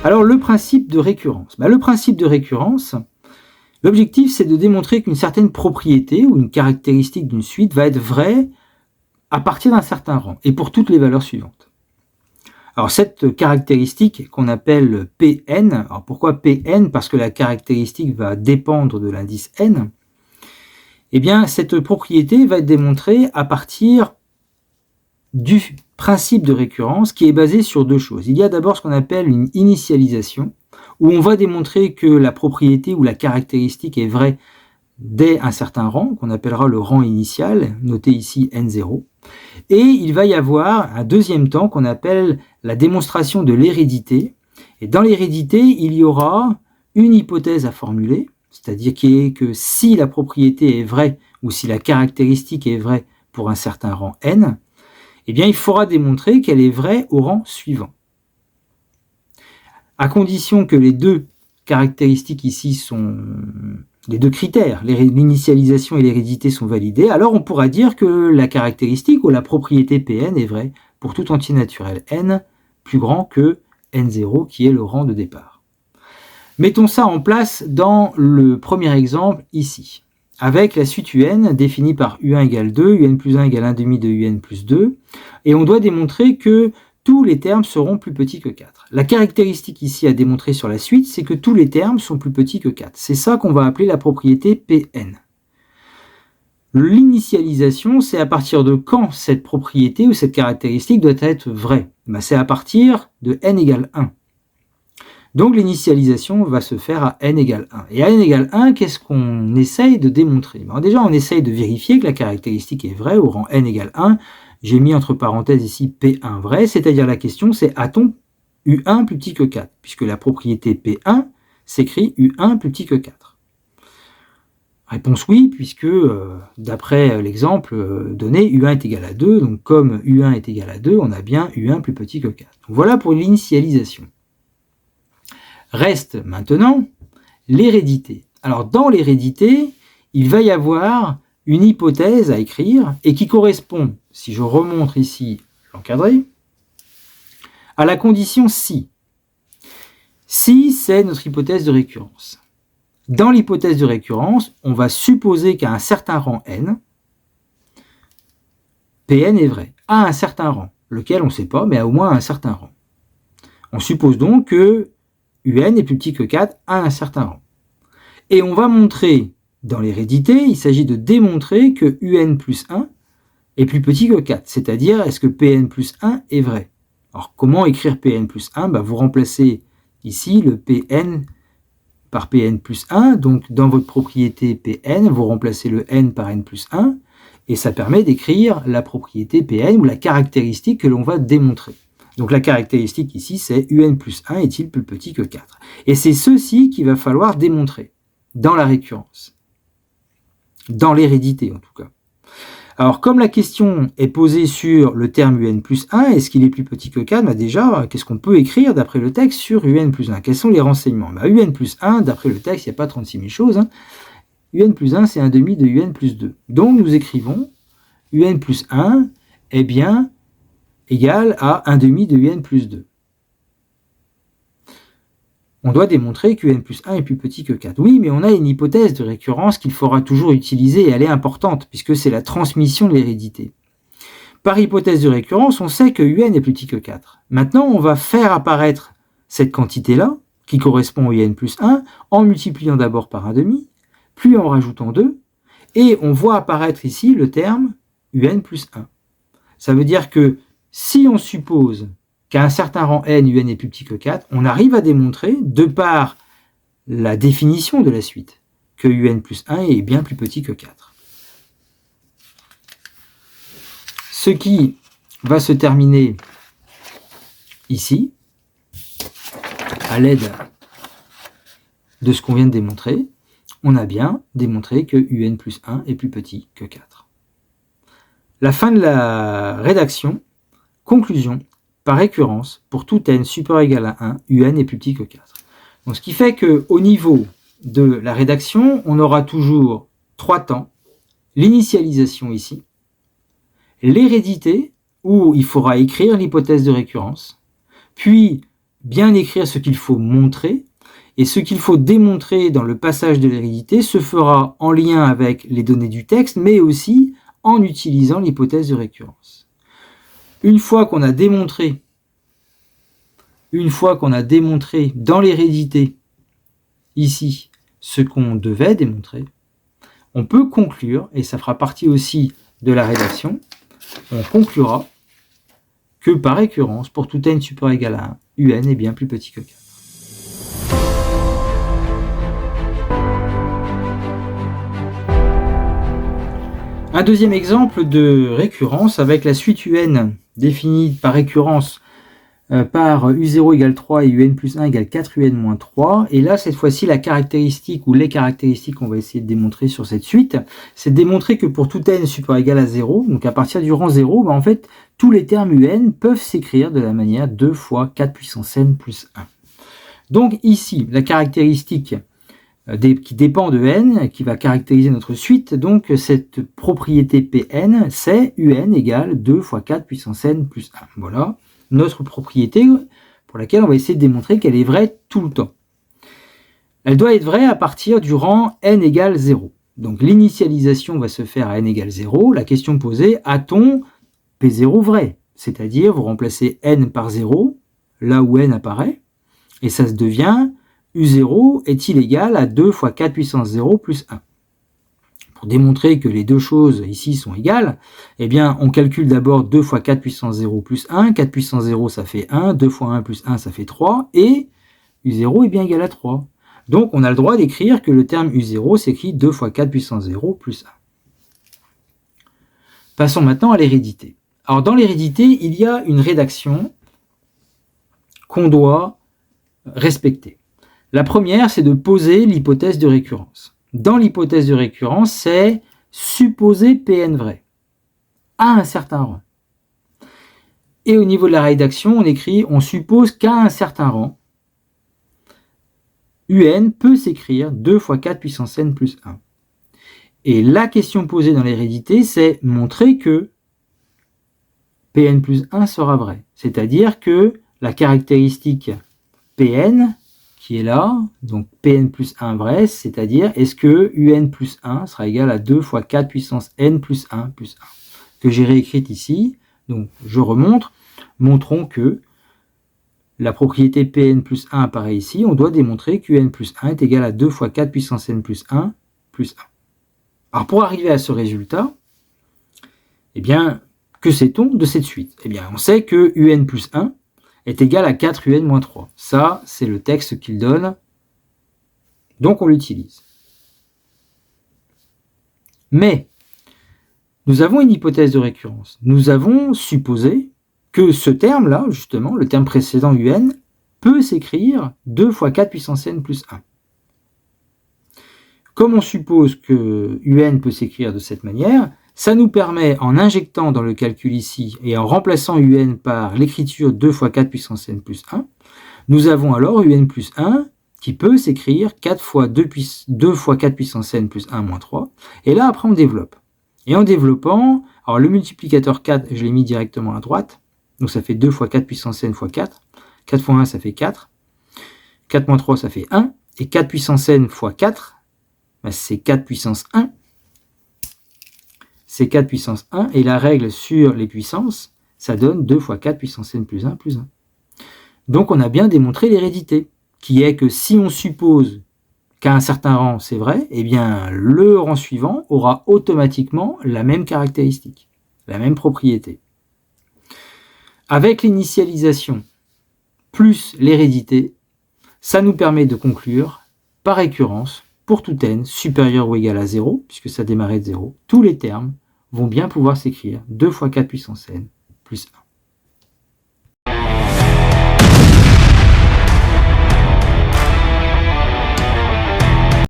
Alors le principe de récurrence. Le principe de récurrence, l'objectif c'est de démontrer qu'une certaine propriété ou une caractéristique d'une suite va être vraie à partir d'un certain rang et pour toutes les valeurs suivantes. Alors cette caractéristique qu'on appelle Pn, alors pourquoi Pn? Parce que la caractéristique va dépendre de l'indice n. Eh bien cette propriété va être démontrée à partir du principe de récurrence qui est basé sur deux choses. Il y a d'abord ce qu'on appelle une initialisation, où on va démontrer que la propriété ou la caractéristique est vraie dès un certain rang, qu'on appellera le rang initial, noté ici n0. Et il va y avoir un deuxième temps qu'on appelle la démonstration de l'hérédité. Et dans l'hérédité, il y aura une hypothèse à formuler, c'est-à-dire qui est que si la propriété est vraie ou si la caractéristique est vraie pour un certain rang n, eh bien il faudra démontrer qu'elle est vraie au rang suivant. À condition que les deux caractéristiques ici sont... les deux critères, l'initialisation et l'hérédité sont validés, alors on pourra dire que la caractéristique ou la propriété Pn est vraie pour tout entier naturel n plus grand que n0 qui est le rang de départ. Mettons ça en place dans le premier exemple ici, avec la suite un définie par un égale 2, un plus 1 égale 1 demi de un plus 2, et on doit démontrer que tous les termes seront plus petits que 4. La caractéristique ici à démontrer sur la suite, c'est que tous les termes sont plus petits que 4. C'est ça qu'on va appeler la propriété Pn. L'initialisation, c'est à partir de quand cette propriété ou cette caractéristique doit être vraie. C'est à partir de n égale 1. Donc l'initialisation va se faire à n égale 1. Et à n égale 1, qu'est-ce qu'on essaye de démontrer? Déjà, on essaye de vérifier que la caractéristique est vraie au rang n égale 1. J'ai mis entre parenthèses ici P1 vrai, c'est-à-dire la question c'est a-t-on U1 plus petit que 4? Puisque la propriété P1 s'écrit U1 plus petit que 4. Réponse oui, puisque d'après l'exemple donné, U1 est égal à 2, donc comme U1 est égal à 2, on a bien U1 plus petit que 4. Donc voilà pour l'initialisation. Reste maintenant l'hérédité. Alors dans l'hérédité, il va y avoir une hypothèse à écrire et qui correspond, si je remonte ici l'encadré, à la condition si. Si, c'est notre hypothèse de récurrence. Dans l'hypothèse de récurrence, on va supposer qu'à un certain rang n, Pn est vrai, à un certain rang, lequel on ne sait pas, mais à au moins un certain rang. On suppose donc que un est plus petit que 4 à un certain rang. Et on va montrer, dans l'hérédité, il s'agit de démontrer que un plus 1 est plus petit que 4, c'est-à-dire est-ce que Pn plus 1 est vrai. Alors comment écrire Pn plus 1? Vous remplacez ici le Pn par Pn plus 1, donc dans votre propriété Pn, vous remplacez le n par n plus 1, et ça permet d'écrire la propriété Pn ou la caractéristique que l'on va démontrer. Donc la caractéristique ici, c'est un plus 1 est-il plus petit que 4. Et c'est ceci qu'il va falloir démontrer dans la récurrence, dans l'hérédité en tout cas. Alors comme la question est posée sur le terme un plus 1, est-ce qu'il est plus petit que 4? Déjà, qu'est-ce qu'on peut écrire d'après le texte sur un plus 1? Quels sont les renseignements? Un plus 1, d'après le texte, il n'y a pas 36 000 choses. Un plus 1, c'est un demi de un plus 2. Donc nous écrivons un plus 1, eh bien, égal à un demi de un plus 2. On doit démontrer que un plus 1 est plus petit que 4. Oui, mais on a une hypothèse de récurrence qu'il faudra toujours utiliser et elle est importante, puisque c'est la transmission de l'hérédité. Par hypothèse de récurrence, on sait que un est plus petit que 4. Maintenant, on va faire apparaître cette quantité-là, qui correspond au un plus 1, en multipliant d'abord par un demi, puis en rajoutant 2, et on voit apparaître ici le terme un plus 1. Ça veut dire que si on suppose qu'à un certain rang n, un est plus petit que 4, on arrive à démontrer, de par la définition de la suite, que un plus 1 est bien plus petit que 4. Ce qui va se terminer ici, à l'aide de ce qu'on vient de démontrer, on a bien démontré que un plus 1 est plus petit que 4. La fin de la rédaction, conclusion. Par récurrence, pour tout n supérieur ou égal à 1, un est plus petit que 4. Donc, ce qui fait qu'au niveau de la rédaction, on aura toujours 3 temps. L'initialisation ici, l'hérédité, où il faudra écrire l'hypothèse de récurrence, puis bien écrire ce qu'il faut montrer, et ce qu'il faut démontrer dans le passage de l'hérédité se fera en lien avec les données du texte, mais aussi en utilisant l'hypothèse de récurrence. Une fois qu'on a démontré dans l'hérédité, ici, ce qu'on devait démontrer, on peut conclure, et ça fera partie aussi de la rédaction, on conclura que par récurrence, pour tout n supérieur ou égal à 1, un est bien plus petit que 4. Un deuxième exemple de récurrence avec la suite un définie par récurrence par u0 égale 3 et un plus 1 égale 4 un moins 3. Et là, cette fois-ci, la caractéristique ou les caractéristiques qu'on va essayer de démontrer sur cette suite, c'est de démontrer que pour tout n supérieur ou égal à 0, donc à partir du rang 0, en fait, tous les termes un peuvent s'écrire de la manière 2 fois 4 puissance n plus 1. Donc ici, la caractéristique qui dépend de n, qui va caractériser notre suite, donc cette propriété Pn, c'est un égale 2 fois 4 puissance n plus 1. Voilà notre propriété pour laquelle on va essayer de démontrer qu'elle est vraie tout le temps. Elle doit être vraie à partir du rang n égale 0. Donc l'initialisation va se faire à n égale 0. La question posée, a-t-on P0 vrai? C'est-à-dire, vous remplacez n par 0, là où n apparaît, et ça se devient U0 est-il égal à 2 fois 4 puissance 0 plus 1. Pour démontrer que les deux choses ici sont égales, eh bien, on calcule d'abord 2 fois 4 puissance 0 plus 1. 4 puissance 0, ça fait 1. 2 fois 1 plus 1, ça fait 3. Et U0 est bien égal à 3. Donc, on a le droit d'écrire que le terme U0 s'écrit 2 fois 4 puissance 0 plus 1. Passons maintenant à l'hérédité. Alors, dans l'hérédité, il y a une rédaction qu'on doit respecter. La première, c'est de poser l'hypothèse de récurrence. Dans l'hypothèse de récurrence, c'est supposer Pn vrai à un certain rang. Et au niveau de la rédaction, on écrit, on suppose qu'à un certain rang, un peut s'écrire 2 fois 4 puissance n plus 1. Et la question posée dans l'hérédité, c'est montrer que Pn plus 1 sera vrai. C'est-à-dire que la caractéristique Pn, qui est là, donc Pn plus 1 vrai, c'est-à-dire est-ce que un plus 1 sera égal à 2 fois 4 puissance n plus 1 plus 1, que j'ai réécrite ici. Donc je remontre, montrons que la propriété Pn plus 1 apparaît ici, on doit démontrer qu'un plus 1 est égal à 2 fois 4 puissance n plus 1 plus 1. Alors pour arriver à ce résultat, eh bien, que sait-on de cette suite? Eh bien, on sait que un plus 1 est égal à 4 un moins 3. Ça, c'est le texte qu'il donne, donc on l'utilise. Mais, nous avons une hypothèse de récurrence. Nous avons supposé que ce terme-là, justement, le terme précédent un, peut s'écrire 2 fois 4 puissance n plus 1. Comme on suppose que un peut s'écrire de cette manière, ça nous permet, en injectant dans le calcul ici et en remplaçant un par l'écriture 2 fois 4 puissance n plus 1, nous avons alors un plus 1 qui peut s'écrire 4 fois 2 fois 4 puissance n plus 1 moins 3. Et là, après, on développe. Et en développant, alors le multiplicateur 4, je l'ai mis directement à droite. Donc ça fait 2 fois 4 puissance n fois 4. 4 fois 1, ça fait 4. 4 moins 3, ça fait 1. Et 4 puissance n fois 4, ben c'est 4 puissance 1. C'est 4 puissance 1, et la règle sur les puissances, ça donne 2 fois 4 puissance n plus 1 plus 1. Donc on a bien démontré l'hérédité, qui est que si on suppose qu'à un certain rang c'est vrai, eh bien le rang suivant aura automatiquement la même caractéristique, la même propriété. Avec l'initialisation plus l'hérédité, ça nous permet de conclure, par récurrence, pour tout n supérieur ou égal à 0, puisque ça démarrait de 0, tous les termes vont bien pouvoir s'écrire 2 fois 4 puissance n plus 1.